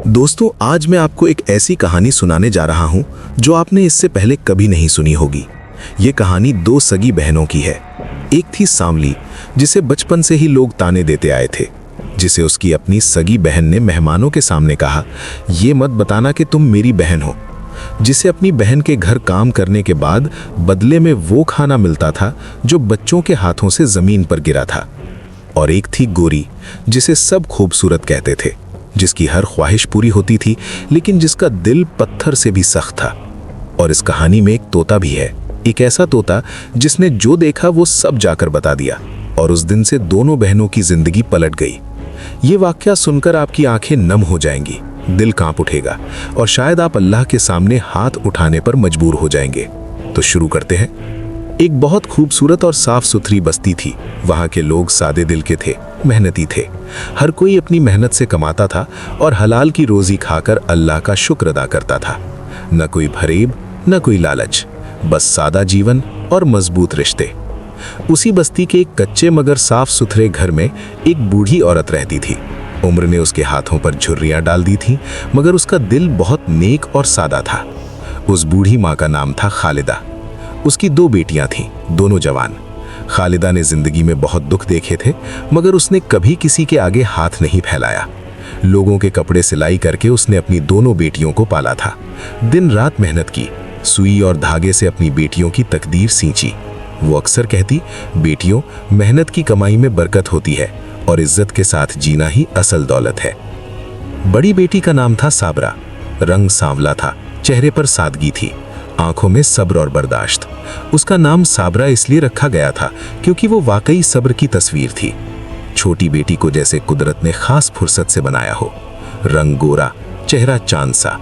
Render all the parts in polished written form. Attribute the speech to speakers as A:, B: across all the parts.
A: दोस्तों, आज मैं आपको एक ऐसी कहानी सुनाने जा रहा हूं जो आपने इससे पहले कभी नहीं सुनी होगी। ये कहानी दो सगी बहनों की है। एक थी सांवली, जिसे बचपन से ही लोग ताने देते आए थे, जिसे उसकी अपनी सगी बहन ने मेहमानों के सामने कहा, ये मत बताना कि तुम मेरी बहन हो। जिसे अपनी बहन के घर काम करने के बाद बदले में वो खाना मिलता था जो बच्चों के हाथों से जमीन पर गिरा था। और एक थी गोरी, जिसे सब खूबसूरत कहते थे, जिसकी हर ख्वाहिश पूरी होती थी, लेकिन जिसका दिल पत्थर से भी सख्त था। और इस कहानी में एक तोता भी है, एक ऐसा तोता जिसने जो देखा वो सब जाकर बता दिया। और उस दिन से दोनों बहनों की जिंदगी पलट गई। ये वाकया सुनकर आपकी आंखें नम हो जाएंगी, दिल कांप उठेगा और शायद आप अल्लाह के सामने हाथ उठाने पर मजबूर हो जाएंगे। तो शुरू करते हैं। एक बहुत खूबसूरत और साफ सुथरी बस्ती थी। वहां के लोग सादे दिल के थे, मेहनती थे। हर कोई अपनी मेहनत से कमाता था और हलाल की रोजी खाकर अल्लाह का शुक्र अदा करता था। न कोई फरेब, न कोई लालच, बस सादा जीवन और मजबूत रिश्ते। उसी बस्ती के एक कच्चे मगर साफ सुथरे घर में एक बूढ़ी औरत रहती थी। उम्र ने उसके हाथों पर झुर्रियां डाल दी थी, मगर उसका दिल बहुत नेक और सादा था। उस बूढ़ी माँ का नाम था खालिदा। उसकी दो बेटियां थीं, दोनों जवान। खालिदा ने जिंदगी में बहुत दुख देखे थे, मगर उसने कभी किसी के आगे हाथ नहीं फैलाया। लोगों के कपड़े सिलाई करके उसने अपनी दोनों बेटियों को पाला था। दिन रात मेहनत की, सुई और धागे से अपनी बेटियों की तकदीर सींची। वो अक्सर कहती, बेटियों, मेहनत की कमाई में बरकत होती है और इज्जत के साथ जीना ही असल दौलत है। बड़ी बेटी का नाम था साबरा। रंग सांवला था, चेहरे पर सादगी थी, आंखों में सब्र और बर्दाश्त। उसका नाम साबरा इसलिए रखा गया था क्योंकि वो वाकई सब्र की तस्वीर थी। छोटी बेटी को जैसे कुदरत ने खास फुर्सत से बनाया हो। रंग गोरा, चेहरा चांद सा,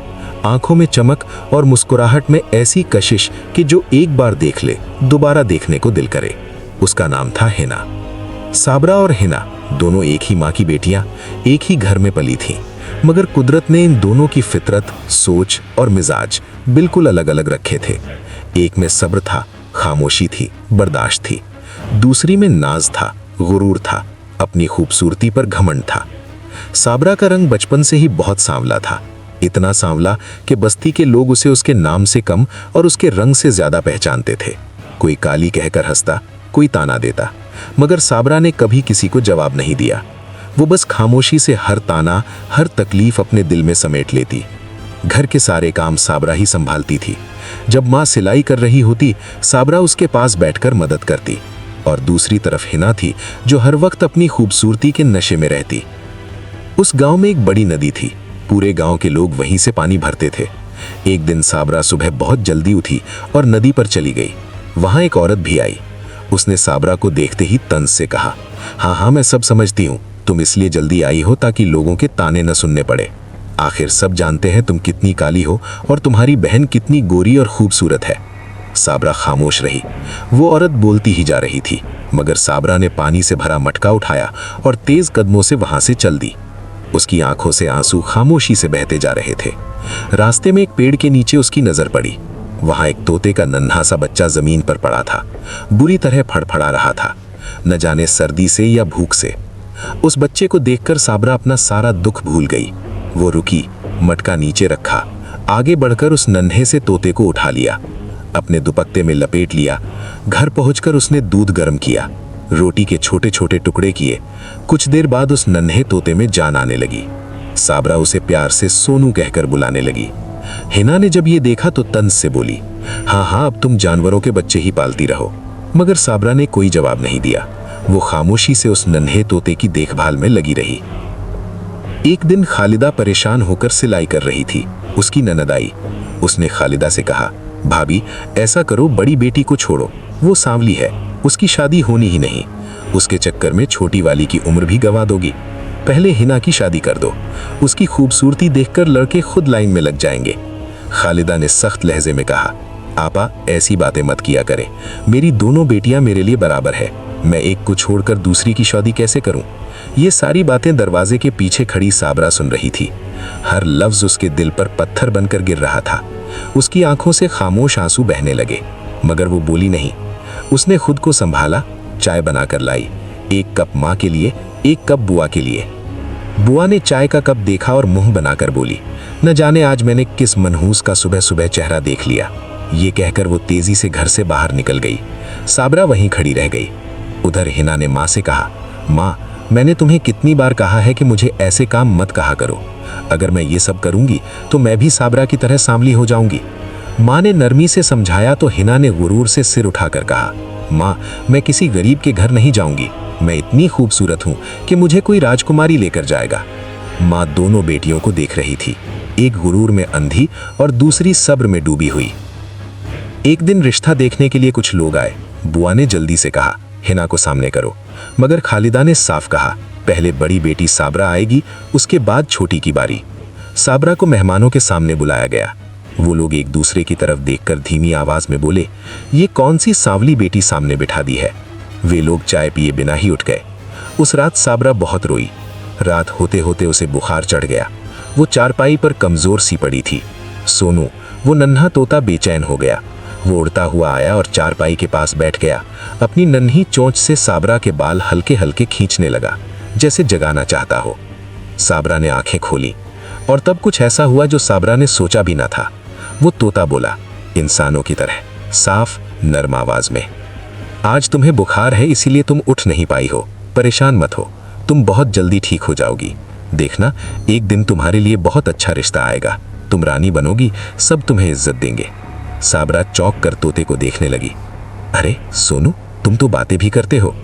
A: आंखों में चमक और मुस्कुराहट में ऐसी कशिश कि जो एक बार देख ले दोबारा देखने को दिल करे। उसका नाम था हिना। साबरा और हिना दोनों एक ही माँ की बेटियां, एक ही घर में पली थीं, मगर कुदरत ने इन दोनों की फितरत, सोच और मिजाज बिल्कुल अलग अलग रखे थे। एक में सब्र था, खामोशी थी, बर्दाश्त थी। दूसरी में नाज था, गुरूर था, अपनी खूबसूरती पर घमंड था। साबरा का रंग बचपन से ही बहुत सांवला था, इतना सांवला कि बस्ती के लोग उसे उसके नाम से कम और उसके रंग से ज्यादा पहचानते थे। कोई काली कहकर हंसता, कोई ताना देता, मगर साबरा ने कभी किसी को जवाब नहीं दिया। वो बस खामोशी से हर ताना, हर तकलीफ अपने दिल में समेट लेती। घर के सारे काम साबरा ही संभालती थी। जब माँ सिलाई कर रही होती, साबरा उसके पास बैठकर मदद करती। और दूसरी तरफ हिना थी, जो हर वक्त अपनी खूबसूरती के नशे में रहती। उस गांव में एक बड़ी नदी थी, पूरे गांव के लोग वहीं से पानी भरते थे। एक दिन साबरा सुबह बहुत जल्दी उठी और नदी पर चली गई। वहां एक औरत भी आई। उसने साबरा को देखते ही तंज से कहा, हाँ, मैं सब समझती हूँ, तुम इसलिए जल्दी आई हो ताकि लोगों के ताने न सुनने पड़े। आखिर सब जानते हैं तुम कितनी काली हो और तुम्हारी बहन कितनी गोरी और खूबसूरत है। साबरा खामोश रही। वो औरत बोलती ही जा रही थी, मगर साबरा ने पानी से भरा मटका उठाया और तेज कदमों से वहां से चल दी। उसकी आंखों से आंसू खामोशी से बहते जा रहे थे। रास्ते में एक पेड़ के नीचे उसकी नजर पड़ी। वहां एक तोते का नन्हा सा बच्चा जमीन पर पड़ा था, बुरी तरह फड़फड़ा रहा था, न जाने सर्दी से या भूख से। उस बच्चे को देखकर साबरा अपना सारा दुख भूल गई। वो रुकी, मटका नीचे रखा, आगे बढ़कर उस नन्हे से तोते को उठा लिया, अपने दुपट्टे में लपेट लिया। घर पहुंचकर उसने दूध गर्म किया, रोटी के छोटे छोटे टुकड़े किए। कुछ देर बाद उस नन्हे तोते में जान आने लगी। साबरा उसे प्यार से सोनू कहकर बुलाने लगी। हिना ने जब ये देखा तो तंज से बोली, हाँ, अब तुम जानवरों के बच्चे ही पालती रहो। मगर साबरा ने कोई जवाब नहीं दिया। वो खामोशी से उस नन्हे तोते की देखभाल में लगी रही। एक दिन खालिदा परेशान होकर सिलाई कर रही थी। उसकी ननद आई। उसने खालिदा से कहा, भाभी, ऐसा करो, बड़ी बेटी को छोड़ो, वो सांवली है, उसकी शादी होनी ही नहीं। उसके चक्कर में छोटी वाली की उम्र भी गंवा दोगी। पहले हिना की शादी कर दो, उसकी खूबसूरती देखकर लड़के खुद लाइन में लग जाएंगे। खालिदा ने सख्त लहजे में कहा, आपा, ऐसी बातें मत किया करें। मेरी दोनों बेटियां मेरे लिए बराबर है। मैं एक को छोड़कर दूसरी की शादी कैसे करूं? ये सारी बातें दरवाजे के पीछे खड़ी साबरा सुन रही थी। हर लफ्ज उसके दिल पर पत्थर बनकर गिर रहा था। उसकी आंखों से खामोश आंसू बहने लगे, मगर वो बोली नहीं। उसने खुद को संभाला, चाय बनाकर लाई, एक कप माँ के लिए, एक कप बुआ के लिए। बुआ ने चाय का कप देखा और मुंह बनाकर बोली, न जाने आज मैंने किस मनहूस का सुबह सुबह चेहरा देख लिया। ये कहकर वो तेजी से घर से बाहर निकल गई। साबरा वहीं खड़ी रह गई। उधर हिना ने माँ से कहा, माँ, मैंने तुम्हें कितनी बार कहा है कि मुझे ऐसे काम मत कहा करो। अगर मैं ये सब करूंगी तो मैं भी साबरा की तरह सांवली हो जाऊंगी। माँ ने नरमी से समझाया तो हिना ने गुरूर से सिर उठाकर कहा, माँ, मैं किसी गरीब के घर नहीं जाऊंगी। मैं इतनी खूबसूरत हूँ कि मुझे कोई राजकुमारी लेकर जाएगा। माँ दोनों बेटियों को देख रही थी, एक गुरूर में अंधी और दूसरी सब्र में डूबी हुई। एक दिन रिश्ता देखने के लिए कुछ लोग आए। बुआ ने जल्दी से कहा, हिना को सामने करो, मगर खालिदा ने साफ कहा, पहले बड़ी बेटी साबरा आएगी, उसके बाद छोटी की बारी। साबरा को मेहमानों के सामने बुलाया गया। वो लोग एक दूसरे की तरफ देखकर धीमी आवाज में बोले, ये कौन सी सांवली बेटी सामने बिठा दी है। वे लोग चाय पिए बिना ही उठ गए। उस रात साबरा बहुत रोई। रात होते होते उसे बुखार चढ़ गया। वो चारपाई पर कमजोर सी पड़ी थी। सोनू, वो नन्हा तोता, बेचैन हो गया। वो उड़ता हुआ आया और चारपाई के पास बैठ गया। अपनी नन्ही चोंच से साबरा के बाल हल्के हल्के खींचने लगा, जैसे जगाना चाहता हो। साबरा ने आंखें खोली और तब कुछ ऐसा हुआ जो साबरा ने सोचा भी ना था। वो तोता बोला, इंसानों की तरह, साफ नरम आवाज में, आज तुम्हें बुखार है इसीलिए तुम उठ नहीं पाई हो। परेशान मत हो, तुम बहुत जल्दी ठीक हो जाओगी। देखना, एक दिन तुम्हारे लिए बहुत अच्छा रिश्ता आएगा। तुम रानी बनोगी, सब तुम्हें इज्जत देंगे। साबरा चौंक कर तोते को देखने लगी। अरे सोनू, तुम तो बातें भी करते हो,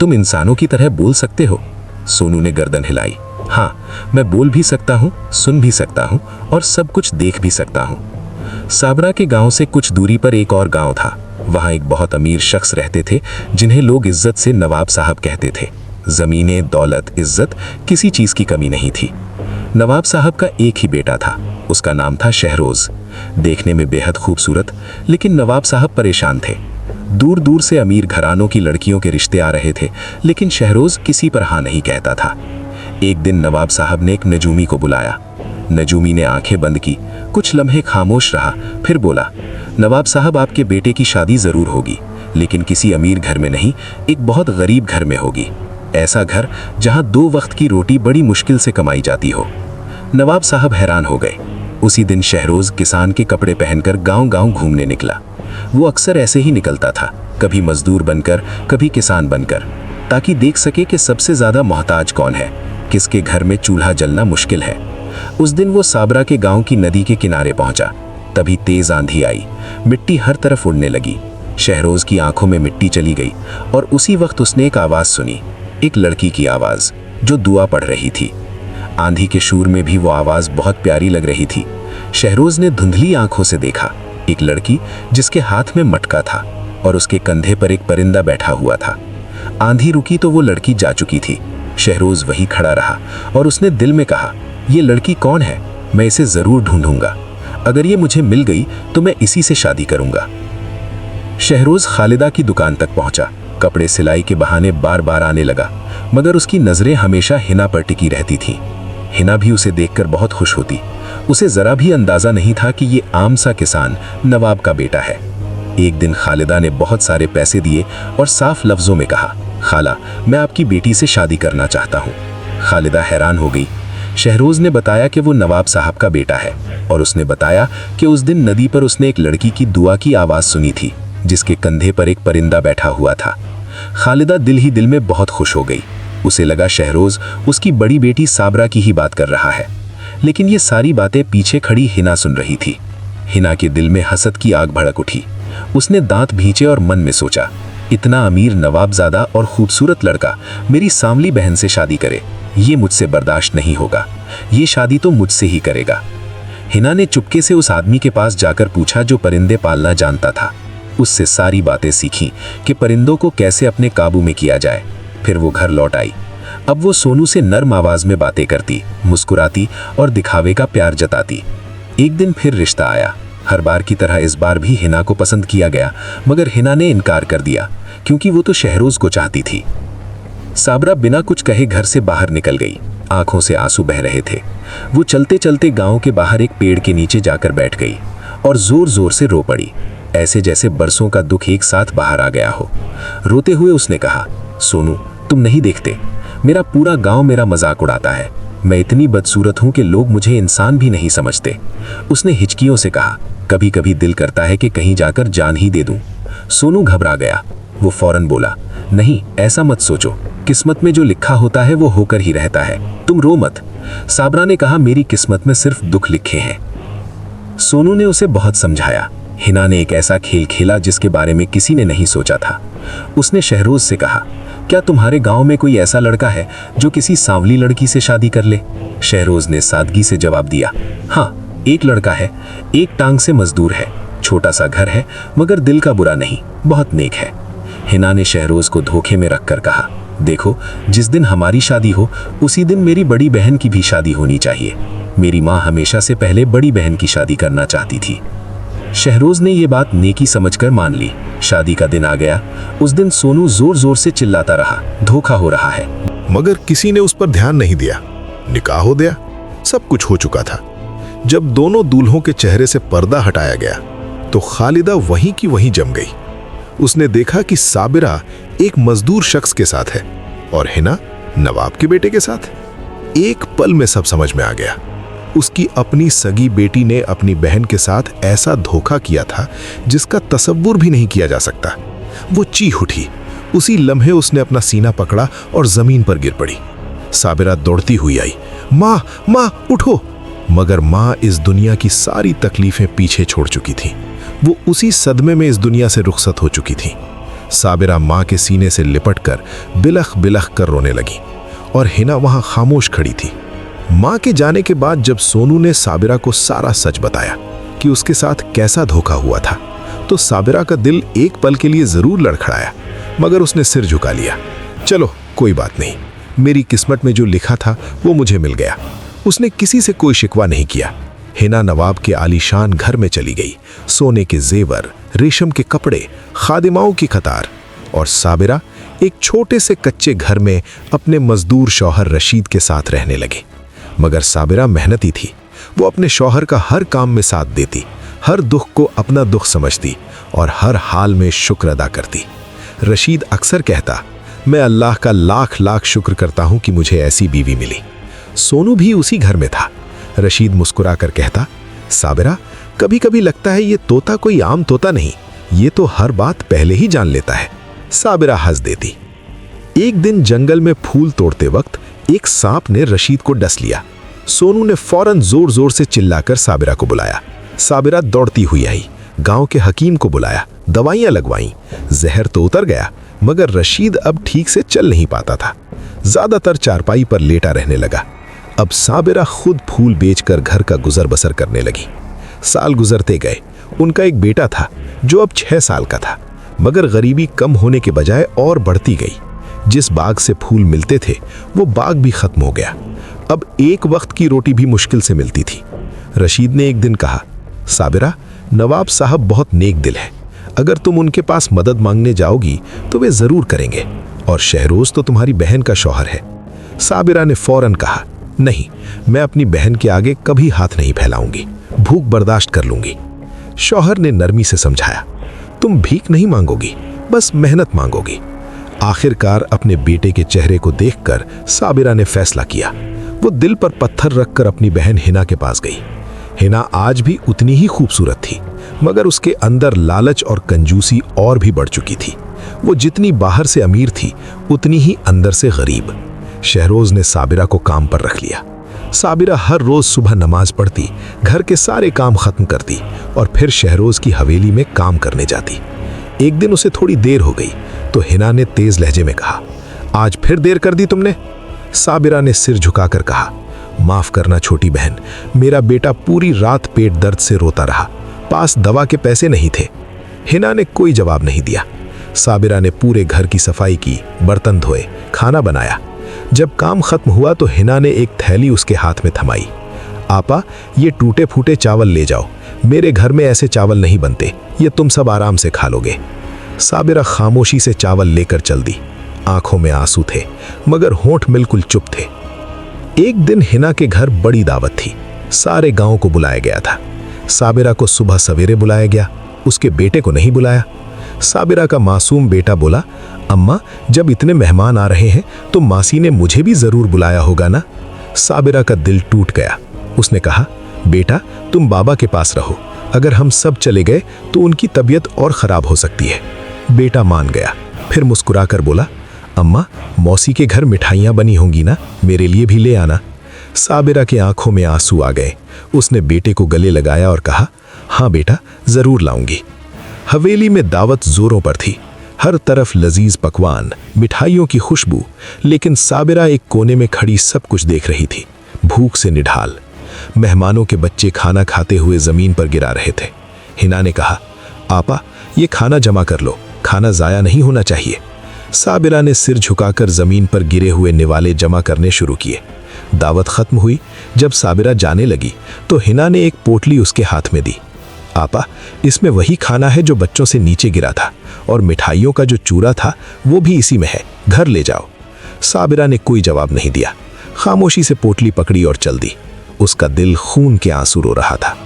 A: तुम इंसानों की तरह बोल सकते हो। सोनू ने गर्दन हिलाई। हाँ, मैं बोल भी सकता हूँ, सुन भी सकता हूँ और सब कुछ देख भी सकता हूँ। साबरा के गांव से कुछ दूरी पर एक और गांव था। वहां एक बहुत अमीर शख्स रहते थे जिन्हें लोग इज्जत से नवाब साहब कहते थे। जमीनें, दौलत, इज्जत, किसी चीज की कमी नहीं थी। नवाब साहब का एक ही बेटा था, उसका नाम था शहरोज। देखने में बेहद खूबसूरत, लेकिन नवाब साहब परेशान थे। दूर दूर से अमीर घरानों की लड़कियों के रिश्ते आ रहे थे, लेकिन शहरोज किसी पर हाँ नहीं कहता था। एक दिन नवाब साहब ने एक नजूमी को बुलाया। नजूमी ने आंखें बंद की, कुछ लम्हे खामोश रहा, फिर बोला, नवाब साहब, आपके बेटे की शादी जरूर होगी, लेकिन किसी अमीर घर में नहीं, एक बहुत गरीब घर में होगी। ऐसा घर जहां 2 वक्त की रोटी बड़ी मुश्किल से कमाई जाती हो। नवाब साहब हैरान हो गए। उसी दिन शहरोज किसान के कपड़े पहनकर गांव-गांव घूमने निकला। वो अक्सर ऐसे ही निकलता था, कभी मजदूर बनकर, कभी किसान बनकर, ताकि देख सके कि सबसे ज्यादा मोहताज कौन है, किसके घर में चूल्हा जलना मुश्किल है। उस दिन वो साबरा के गांव की नदी के किनारे पहुंचा। तभी तेज आंधी आई, मिट्टी हर तरफ उड़ने लगी। शहरोज की आंखों में मिट्टी चली गई और उसी वक्त उसने एक आवाज सुनी, एक लड़की की आवाज जो दुआ पढ़ रही थी। आंधी के शूर में भी वो आवाज बहुत प्यारी लग रही थी। शहरोज ने धुंधली आंखों से देखा, एक लड़की जिसके हाथ में मटका था और उसके कंधे पर एक परिंदा बैठा हुआ था। आंधी रुकी तो वो लड़की जा चुकी थी। शहरोज वहीं खड़ा रहा और उसने दिल में कहा, ये लड़की कौन है, मैं इसे जरूर ढूंढूंगा। अगर ये मुझे मिल गई तो मैं इसी से शादी करूंगा। शहरोज खालिदा की दुकान तक पहुंचा। कपड़े सिलाई के बहाने बार बार आने लगा, मगर उसकी नजरें हमेशा हिना पर टिकी रहती थीं। हिना भी उसे देखकर बहुत खुश होती। उसे जरा भी अंदाजा नहीं था कि ये आम सा किसान नवाब का बेटा है। एक दिन खालिदा ने बहुत सारे पैसे दिए और साफ लफ्जों में कहा, खाला, मैं आपकी बेटी से शादी करना चाहता हूँ। खालिदा हैरान हो गई। शहरोज ने बताया कि वो नवाब साहब का बेटा है और उसने बताया कि उस दिन नदी पर उसने एक लड़की की दुआ की आवाज सुनी थी, जिसके कंधे पर एक परिंदा बैठा हुआ था। खालिदा दिल ही दिल में बहुत खुश हो गई। उसे लगा शहरोज उसकी बड़ी बेटी साबरा की ही बात कर रहा है, लेकिन ये सारी बातें पीछे खड़ी हिना सुन रही थी। हिना के दिल में हसद की आग भड़क उठी। उसने दांत भींचे और मन में सोचा, इतना अमीर नवाबजादा और खूबसूरत लड़का मेरी सांवली बहन से शादी करे, ये मुझसे बर्दाश्त नहीं होगा। ये शादी तो मुझसे ही करेगा। हिना ने चुपके से उस आदमी के पास जाकर पूछा जो परिंदे पालना जानता था। उससे सारी बातें सीखी कि परिंदों को कैसे अपने काबू में किया जाए। फिर वो घर लौट आई। अब वो सोनू से नर्म आवाज में बातें करती, मुस्कुराती और दिखावे का प्यार जताती। एक दिन फिर रिश्ता आया। हर बार की तरह इस बार भी हिना को पसंद किया गया, मगर हिना ने इनकार कर दिया क्योंकि वो तो शहरोज को चाहती थी। साबरा बिना कुछ कहे घर से बाहर निकल गई। आंखों से आंसू बह रहे थे। वो चलते चलते गांव के बाहर एक पेड़ के नीचे जाकर बैठ गई और जोर जोर से रो पड़ी, ऐसे जैसे बरसों का दुख एक साथ बाहर आ गया हो। रोते हुए उसने कहा, सोनू, तुम नहीं देखते, मेरा पूरा गांव मेरा मजाक उड़ाता है।
B: मैं इतनी बदसूरत हूं कि लोग मुझे इंसान भी नहीं समझते। उसने हिचकियों से कहा, कभी कभी दिल करता है कि कहीं जाकर जान ही दे दूं। सोनू घबरा गया। वो फौरन बोला, नहीं, ऐसा मत सोचो, किस्मत में जो लिखा होता है वो होकर ही रहता है, तुम रो मत। साबरा ने कहा, मेरी किस्मत में सिर्फ दुख लिखे हैं। सोनू ने उसे बहुत समझाया। हिना ने एक ऐसा खेल खेला जिसके बारे में किसी ने नहीं सोचा था। उसने शहरोज से कहा, क्या तुम्हारे गांव में कोई ऐसा लड़का है जो किसी सांवली लड़की से शादी कर ले? शहरोज ने सादगी से जवाब दिया, हाँ, एक लड़का है, एक टांग से मजदूर है, छोटा सा घर है, मगर दिल का बुरा नहीं, बहुत नेक है। हिना ने शहरोज को धोखे में रखकर कहा, देखो, जिस दिन हमारी शादी हो उसी दिन मेरी बड़ी बहन की भी शादी होनी चाहिए। मेरी माँ हमेशा से पहले बड़ी बहन की शादी करना चाहती थी। शहरोज ने ये बात नेकी समझकर मान ली। शादी का दिन आ गया। उस दिन सोनू जोर जोर से चिल्लाता रहा, धोखा हो रहा है।
C: मगर किसी ने उस पर ध्यान नहीं दिया। निकाह हो गया, सब कुछ हो चुका था। जब दोनों दूल्हों के चेहरे से पर्दा हटाया गया तो खालिदा वहीं की वहीं जम गई। उसने देखा कि साबिरा एक मजदूर शख्स के साथ है और हिना नवाब के बेटे के साथ। एक पल में सब समझ में आ गया। उसकी अपनी सगी बेटी ने अपनी बहन के साथ ऐसा धोखा किया था जिसका तसव्वुर भी नहीं किया जा सकता। वो चीख उठी। उसी लम्हे उसने अपना सीना पकड़ा और जमीन पर गिर पड़ी। साबिरा दौड़ती हुई आई, माँ, माँ, उठो। मगर माँ इस दुनिया की सारी तकलीफें पीछे छोड़ चुकी थी। वो उसी सदमे में इस दुनिया से रुखसत हो चुकी थी। साबिरा माँ के सीने से लिपटकर बिलख बिलख कर रोने लगी और हिना वहां खामोश खड़ी थी। माँ के जाने के बाद जब सोनू ने साबिरा को सारा सच बताया कि उसके साथ कैसा धोखा हुआ था, तो साबिरा का दिल एक पल के लिए जरूर लड़खड़ाया, मगर उसने सिर झुका लिया। चलो, कोई बात नहीं, मेरी किस्मत में जो लिखा था वो मुझे मिल गया। उसने किसी से कोई शिकवा नहीं किया। हिना नवाब के आलीशान घर में चली गई। सोने के जेवर, रेशम के कपड़े, खादिमाओं की कतार। और साबिरा एक छोटे से कच्चे घर में अपने मजदूर शौहर रशीद के साथ रहने लगे। मगर साबिरा मेहनती थी। वो अपने शौहर का हर काम में साथ देती, हर दुख को अपना दुख समझती और हर हाल में शुक्र अदा करती। रशीद अक्सर कहता, मैं अल्लाह का लाख लाख शुक्र करता हूं कि मुझे ऐसी बीवी मिली। सोनू भी उसी घर में था। रशीद मुस्कुराकर कहता, साबिरा, कभी कभी लगता है ये तोता कोई आम तोता नहीं, ये तो हर बात पहले ही जान लेता है। साबिरा हंस देती। एक दिन जंगल में फूल तोड़ते वक्त एक सांप ने रशीद को डस लिया। सोनू ने फौरन जोर जोर से चिल्लाकर साबिरा को बुलाया। साबिरा दौड़ती हुई आई, गांव के हकीम को बुलाया, दवाइयां लगवाईं। जहर तो उतर गया, मगर रशीद अब ठीक से चल नहीं पाता था। ज्यादातर चारपाई पर लेटा रहने लगा। अब साबिरा खुद फूल बेचकर घर का गुजर बसर करने लगी। साल गुजरते गए। उनका एक बेटा था जो अब 6 साल का था, मगर गरीबी कम होने के बजाय और बढ़ती गई। जिस बाग से फूल मिलते थे वो बाग भी खत्म हो गया। अब एक वक्त की रोटी भी मुश्किल से मिलती थी। रशीद ने एक दिन कहा, साबिरा, नवाब साहब बहुत नेक दिल है, अगर तुम उनके पास मदद मांगने जाओगी तो वे जरूर करेंगे, और शहरोज तो तुम्हारी बहन का शौहर है। साबिरा ने फौरन कहा, नहीं, मैं अपनी बहन के आगे कभी हाथ नहीं फैलाऊंगी, भूख बर्दाश्त कर लूंगी। शौहर ने नरमी से समझाया, तुम भीख नहीं मांगोगी, बस मेहनत मांगोगी। आखिरकार अपने बेटे के चेहरे को देखकर साबिरा ने फैसला किया। वो दिल पर पत्थर रखकर अपनी बहन हिना के पास गई। हिना आज भी उतनी ही खूबसूरत थी, मगर उसके अंदर लालच और कंजूसी और भी बढ़ चुकी थी। वो जितनी बाहर से अमीर थी उतनी ही अंदर से गरीब। शहरोज ने साबिरा को काम पर रख लिया। साबिरा हर रोज सुबह नमाज पढ़ती, घर के सारे काम खत्म करती और फिर शहरोज की हवेली में काम करने जाती। एक दिन उसे थोड़ी देर हो गई तो हिना ने तेज लहजे में कहा, आज फिर देर कर दी तुमने। साबिरा ने सिर झुकाकर कहा, माफ करना छोटी बहन, मेरा बेटा पूरी रात पेट दर्द से रोता रहा, पास दवा के पैसे नहीं थे। हिना ने कोई जवाब नहीं दिया। साबिरा ने पूरे घर की सफाई की, बर्तन धोए, खाना बनाया। जब काम खत्म हुआ तो हिना ने एक थैली उसके हाथ में थमाई। आपा, ये टूटे फूटे चावल ले जाओ, मेरे घर में ऐसे चावल नहीं बनते, ये तुम सब आराम से खा लोगे। साबिरा खामोशी से चावल लेकर चल दी। आंखों में आंसू थे, मगर होंठ बिल्कुल चुप थे। एक दिन हिना के घर बड़ी दावत थी। सारे गांव को बुलाया गया था। साबिरा को सुबह सवेरे बुलाया गया, उसके बेटे को नहीं बुलाया। साबिरा का मासूम बेटा बोला, अम्मा, जब इतने मेहमान आ रहे हैं तो मासी ने मुझे भी जरूर बुलाया होगा ना। साबिरा का दिल टूट गया। उसने कहा, बेटा तुम बाबा के पास रहो, अगर हम सब चले गए तो उनकी तबीयत और खराब हो सकती है। बेटा मान गया, फिर मुस्कुराकर बोला, अम्मा मौसी के घर मिठाइयाँ बनी होंगी ना, मेरे लिए भी ले आना। साबिरा के आंखों में आंसू आ गए। उसने बेटे को गले लगाया और कहा, हाँ बेटा जरूर लाऊंगी। हवेली में दावत जोरों पर थी, हर तरफ लजीज पकवान, मिठाइयों की खुशबू, लेकिन साबिरा एक कोने में खड़ी सब कुछ देख रही थी, भूख से निढाल। मेहमानों के बच्चे खाना खाते हुए जमीन पर गिरा रहे थे। हिना ने कहा, आपा ये खाना जमा कर लो, खाना जाया नहीं होना चाहिए। साबिरा ने सिर झुकाकर जमीन पर गिरे हुए निवाले जमा करने शुरू किए। दावत खत्म हुई। जब साबिरा जाने लगी तो हिना ने एक पोटली उसके हाथ में दी। आपा इसमें वही खाना है जो बच्चों से नीचे गिरा था, और मिठाइयों का जो चूरा था वो भी इसी में है, घर ले जाओ। साबिरा ने कोई जवाब नहीं दिया, खामोशी से पोटली पकड़ी और चल दी। उसका दिल खून के आंसू रो रहा था।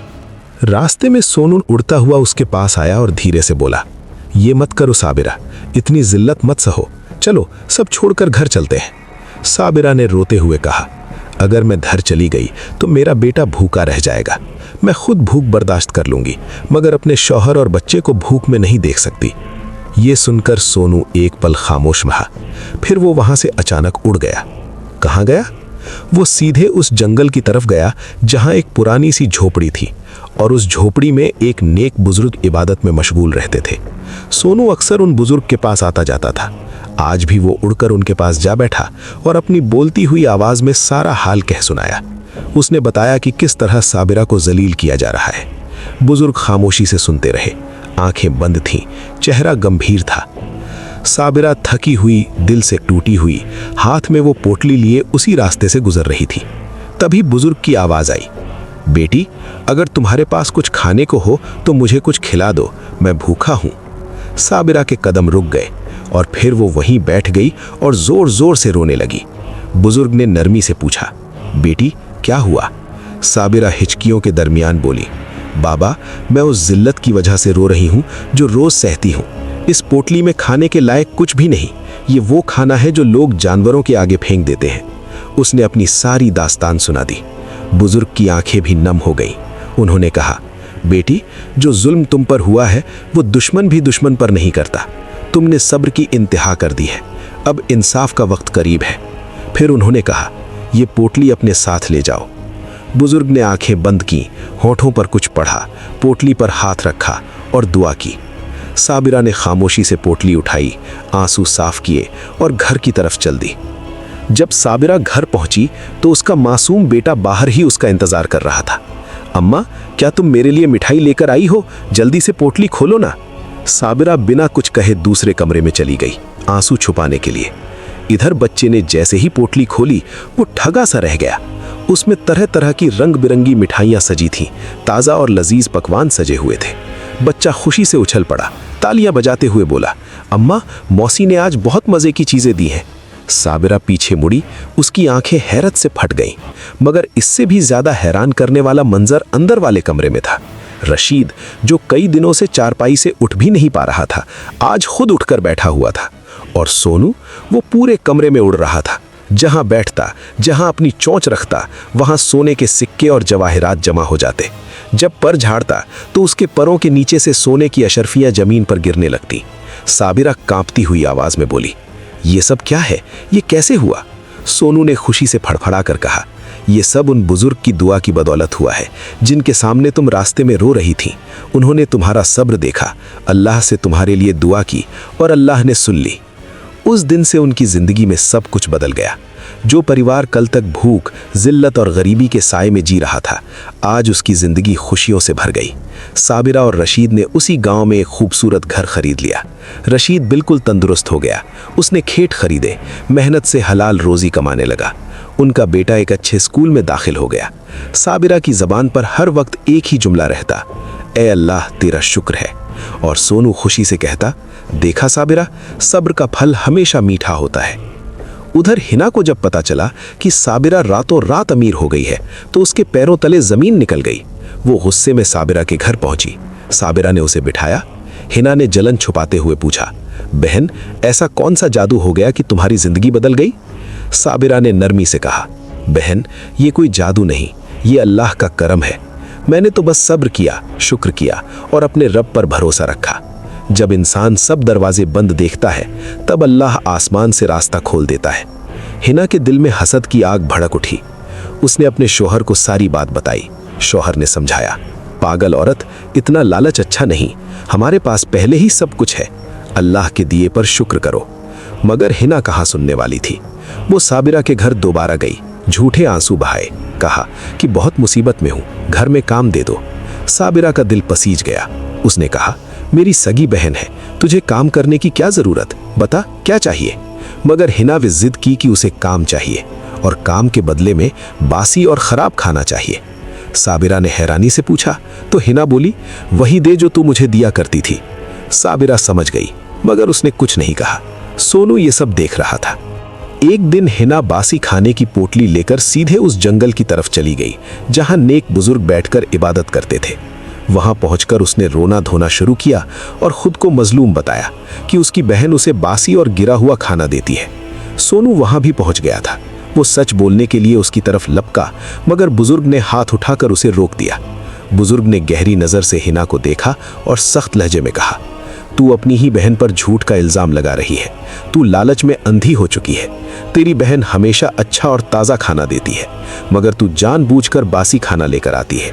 C: रास्ते में सोनू उड़ता हुआ उसके पास आया और धीरे से बोला, ये मत करो साबिरा, इतनी जिल्लत मत सहो, चलो सब छोड़कर घर चलते हैं। साबिरा ने रोते हुए कहा, अगर मैं घर चली गई तो मेरा बेटा भूखा रह जाएगा। मैं खुद भूख बर्दाश्त कर लूंगी, मगर अपने शौहर और बच्चे को भूख में नहीं देख सकती। ये सुनकर सोनू एक पल खामोश रहा, फिर वो वहां से अचानक उड़ गया। कहाँ गया? वो सीधे उस जंगल की तरफ गया जहां एक पुरानी सी झोपड़ी थी, और उस झोपड़ी में एक नेक बुजुर्ग इबादत में मशगूल रहते थे। सोनू अक्सर उन बुजुर्ग के पास आता जाता था। आज भी वो उड़कर उनके पास जा बैठा और अपनी बोलती हुई आवाज में सारा हाल कह सुनाया। उसने बताया कि किस तरह साबिरा को जलील किया जा रहा है। बुजुर्ग खामोशी से सुनते रहे, आंखें बंद थीं, चेहरा गंभीर था। साबिरा थकी हुई, दिल से टूटी हुई, हाथ में वो पोटली लिए उसी रास्ते से गुजर रही थी। तभी बुजुर्ग की आवाज आई, बेटी अगर तुम्हारे पास कुछ खाने को हो तो मुझे कुछ खिला दो, मैं भूखा हूं। साबिरा के कदम रुक गए और फिर वो वहीं बैठ गई और जोर जोर से रोने लगी। बुजुर्ग ने नरमी से पूछा, बेटी क्या हुआ? साबिरा हिचकियों के दरमियान बोली, बाबा मैं उस जिल्लत की वजह से रो रही हूं जो रोज सहती हूं। इस पोटली में खाने के लायक कुछ भी नहीं, ये वो खाना है जो लोग जानवरों के आगे फेंक देते हैं। उसने अपनी सारी दास्तान सुना दी। बुजुर्ग की आंखें भी नम हो गईं। उन्होंने कहा, बेटी जो जुल्म तुम पर हुआ है वो दुश्मन भी दुश्मन पर नहीं करता। तुमने सब्र की इंतहा कर दी है, अब इंसाफ का वक्त करीब है। फिर उन्होंने कहा, ये पोटली अपने साथ ले जाओ। बुजुर्ग ने आंखें बंद की, होठों पर कुछ पढ़ा, पोटली पर हाथ रखा और दुआ की। साबिरा ने खामोशी से पोटली उठाई, आंसू साफ किए और घर की तरफ चल दी। जब साबिरा घर पहुंची तो उसका मासूम बेटा बाहर ही उसका इंतजार कर रहा था। अम्मा क्या तुम मेरे लिए मिठाई लेकर आई हो? जल्दी से पोटली खोलो ना। साबिरा बिना कुछ कहे दूसरे कमरे में चली गई, आंसू छुपाने के लिए। इधर बच्चे ने जैसे ही पोटली खोली वो ठगा सा रह गया। उसमें तरह तरह की रंग बिरंगी मिठाइयां सजी थीं, ताज़ा और लजीज पकवान सजे हुए थे। बच्चा खुशी से उछल पड़ा, तालियां बजाते हुए बोला, अम्मा मौसी ने आज बहुत मज़े की चीज़ें दी हैं। साबिरा पीछे मुड़ी, उसकी आंखें हैरत से फट गईं। मगर इससे भी ज़्यादा हैरान करने वाला मंजर अंदर वाले कमरे में था। रशीद जो कई दिनों से चारपाई से उठ भी नहीं पा रहा था, आज खुद उठकर बैठा हुआ था। और सोनू वो पूरे कमरे में उड़ रहा था। जहां बैठता, जहां अपनी चोंच रखता, वहां सोने के सिक्के और जवाहरात जमा हो जाते। जब पर झाड़ता तो उसके परों के नीचे से सोने की अशरफियां जमीन पर गिरने लगती। साबिरा कांपती हुई आवाज में बोली, ये सब क्या है? ये कैसे हुआ? सोनू ने खुशी से फड़फड़ा कर कहा, ये सब उन बुजुर्ग की दुआ की बदौलत हुआ है जिनके सामने तुम रास्ते में रो रही थी। उन्होंने तुम्हारा सब्र देखा, अल्लाह से तुम्हारे लिए दुआ की और अल्लाह ने सुन ली। उस दिन से उनकी जिंदगी में सब कुछ बदल गया। जो परिवार कल तक भूख, जिल्लत और गरीबी के साए में जी रहा था, आज उसकी जिंदगी खुशियों से भर गई। साबिरा और रशीद ने उसी गांव में एक खूबसूरत घर खरीद लिया। रशीद बिल्कुल तंदुरुस्त हो गया। उसने खेत खरीदे, मेहनत से हलाल रोजी कमाने लगा। उनका बेटा एक अच्छे स्कूल में दाखिल हो गया। साबिरा की ज़बान पर हर वक्त एक ही जुमला रहता, ए अल्लाह तेरा शुक्र है। और सोनू खुशी से कहता, देखा साबिरा, सब्र का फल हमेशा मीठा होता है। उधर हिना को जब पता चला कि साबिरा रातों रात अमीर हो गई है तो उसके पैरों तले जमीन निकल गई। वो गुस्से में साबिरा के घर पहुंची। साबिरा ने उसे बिठाया। हिना ने जलन छुपाते हुए पूछा, बहन ऐसा कौन सा जादू हो गया कि तुम्हारी जिंदगी बदल गई? साबिरा ने नरमी से कहा,
A: बहन, ये कोई जादू नहीं, ये अल्लाह का करम है। मैंने तो बस सब्र किया, शुक्र किया और अपने रब पर भरोसा रखा। जब इंसान सब दरवाजे बंद देखता है तब अल्लाह आसमान से रास्ता खोल देता है। हिना के दिल में हसद की आग भड़क उठी। उसने अपने शौहर को सारी बात बताई। शौहर ने समझाया, पागल औरत, इतना लालच अच्छा नहीं, हमारे पास पहले ही सब कुछ है, अल्लाह के दिए पर शुक्र करो। मगर हिना कहाँ सुनने वाली थी। वो साबिरा के घर दोबारा गई, झूठे आंसू बहाए, कहा कि बहुत मुसीबत में हूं, घर में काम दे दो। साबिरा का दिल पसीज गया। उसने कहा, मेरी सगी बहन है, तुझे काम करने की क्या जरूरत, बता क्या चाहिए। मगर हिना भी जिद की कि उसे काम चाहिए और काम के बदले में बासी और खराब खाना चाहिए। साबिरा ने हैरानी से पूछा तो हिना बोली, वही दे जो तू मुझे दिया करती थी। साबिरा समझ गई मगर उसने कुछ नहीं कहा। सोनू ये सब देख रहा था। एक दिन हिना बासी खाने की पोटली लेकर सीधे उस जंगल की तरफ चली गई जहां नेक बुजुर्ग बैठकर इबादत करते थे। वहां पहुंचकर उसने रोना धोना शुरू किया और खुद को मजलूम बताया कि उसकी बहन उसे बासी और गिरा हुआ खाना देती है। सोनू वहां भी पहुंच गया था। वो सच बोलने के लिए उसकी तरफ लपका मगर बुजुर्ग ने हाथ उठाकर उसे रोक दिया। बुजुर्ग ने गहरी नजर से हिना को देखा और सख्त लहजे में कहा, तू अपनी ही बहन पर झूठ का इल्जाम लगा रही है। तू लालच में अंधी हो चुकी है। तेरी बहन हमेशा अच्छा और ताज़ा खाना देती है मगर तू जानबूझकर बासी खाना लेकर आती है।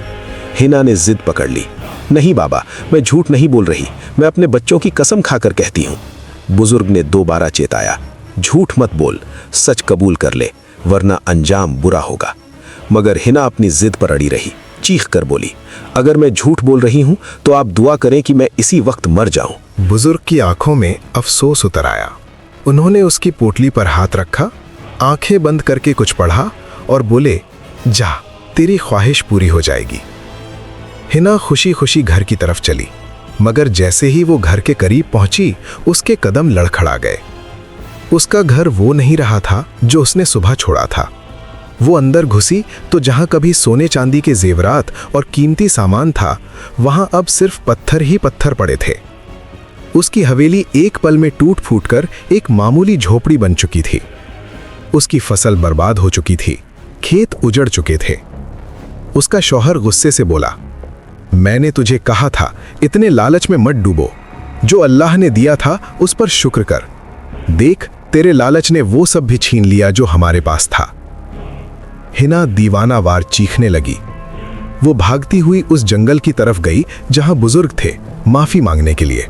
A: हिना ने जिद पकड़ ली, नहीं बाबा, मैं झूठ नहीं बोल रही, मैं अपने बच्चों की कसम खाकर कहती हूँ। बुजुर्ग ने दोबारा चेताया, झूठ मत बोल, सच कबूल कर ले वरना अंजाम बुरा होगा। मगर हिना अपनी जिद पर अड़ी रही, चीख कर बोली, अगर मैं झूठ बोल रही हूं तो आप दुआ करें कि मैं इसी वक्त मर जाऊं।
C: बुजुर्ग की आंखों में अफसोस उतर आया। उन्होंने उसकी पोटली पर हाथ रखा, आंखें बंद करके कुछ पढ़ा और बोले, जा, तेरी ख्वाहिश पूरी हो जाएगी। हिना खुशी खुशी घर की तरफ चली मगर जैसे ही वो घर के करीब पहुंची उसके कदम लड़खड़ा गए। उसका घर वो नहीं रहा था जो उसने सुबह छोड़ा था। वो अंदर घुसी तो जहां कभी सोने चांदी के जेवरात और कीमती सामान था वहां अब सिर्फ पत्थर ही पत्थर पड़े थे। उसकी हवेली एक पल में टूट फूटकर एक मामूली झोपड़ी बन चुकी थी। उसकी फसल बर्बाद हो चुकी थी, खेत उजड़ चुके थे। उसका शौहर गुस्से से बोला, मैंने तुझे कहा था इतने लालच में मत डूबो, जो अल्लाह ने दिया था उस पर शुक्र कर। देख, तेरे लालच ने वो सब भी छीन लिया जो हमारे पास था। हिना दीवानावार चीखने लगी। वो भागती हुई उस जंगल की तरफ गई जहां बुजुर्ग थे माफी मांगने के लिए।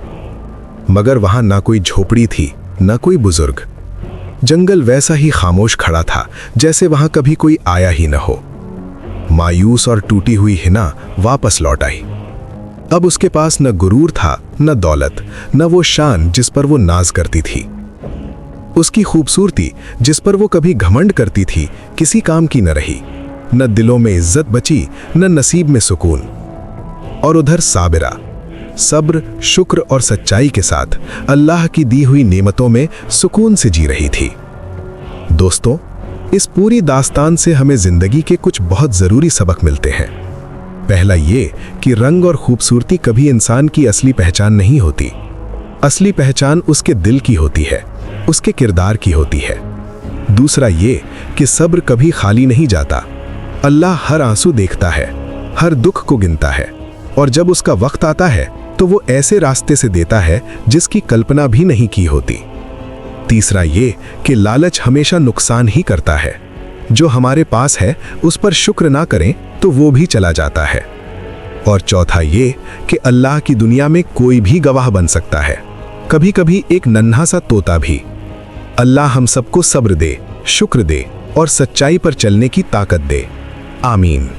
C: मगर वहां ना कोई झोपड़ी थी ना कोई बुजुर्ग। जंगल वैसा ही खामोश खड़ा था जैसे वहां कभी कोई आया ही न हो। मायूस और टूटी हुई हिना वापस लौट आई। अब उसके पास न गुरूर था, न दौलत, न वो शान जिस पर वो नाज करती थी। उसकी खूबसूरती जिस पर वो कभी घमंड करती थी किसी काम की न रही। न दिलों में इज्जत बची, न नसीब में सुकून। और उधर साबिरा सब्र, शुक्र और सच्चाई के साथ अल्लाह की दी हुई नेमतों में सुकून से जी रही थी। दोस्तों, इस पूरी दास्तान से हमें जिंदगी के कुछ बहुत जरूरी सबक मिलते हैं। पहला ये कि रंग और खूबसूरती कभी इंसान की असली पहचान नहीं होती। असली पहचान उसके दिल की होती है, उसके किरदार की होती है। दूसरा ये कि सब्र कभी खाली नहीं जाता। अल्लाह हर आंसू देखता है, हर दुख को गिनता है और जब उसका वक्त आता है तो वो ऐसे रास्ते से देता है जिसकी कल्पना भी नहीं की होती। तीसरा ये कि लालच हमेशा नुकसान ही करता है। जो हमारे पास है उस पर शुक्र ना करें तो वो भी चला जाता है। और चौथा ये कि अल्लाह की दुनिया में कोई भी गवाह बन सकता है, कभी कभी एक नन्हा सा तोता भी। अल्लाह हम सबको सब्र दे, शुक्र दे और सच्चाई पर चलने की ताकत दे। आमीन।